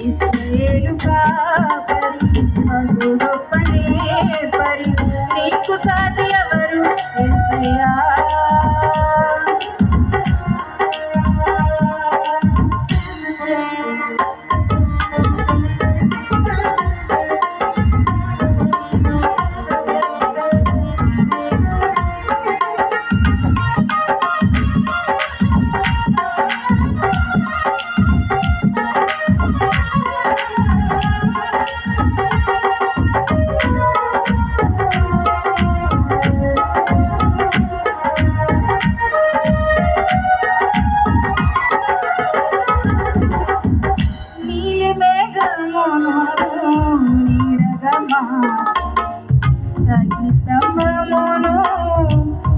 ఇశ్రాయేలు కాపరి బహు గొప్పనే పరి నీకు సాటి ఎవరు యేసయ్యా స్తంభమును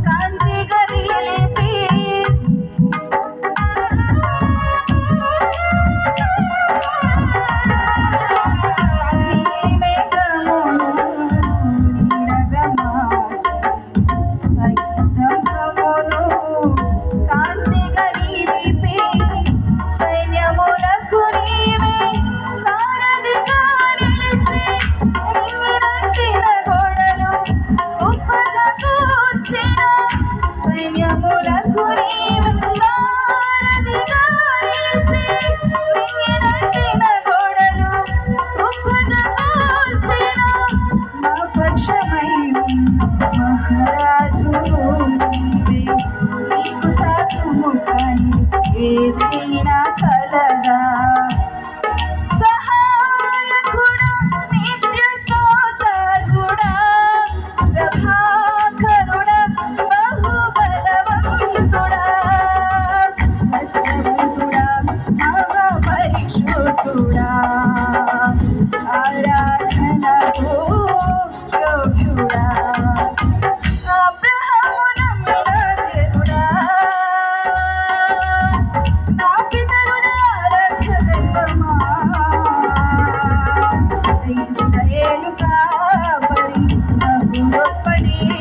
కాంతిగా నిలిపి మేఘమును నీడగమార్చి స్తంభమును కాంతిగా నిలిపి సైన్యములకు నీవే సారథిగా నిలిచి సైన్యములకు నీవే సారథిగా నిలిచి నింగినట్టిన గోడలు ఉప్పుగా కూల్చిన మా పక్షమై మహారాజు నీవే నీకు సాటుము కాని ఏదైనా కలదా ఆరాధనకు యోగ్యుడా అబ్రహాము నమ్మిన దేవుడా నా పితరుల ఆరాధ్య దైవమా ఇశ్రాయేలు కాపరి బహు గొప్పనే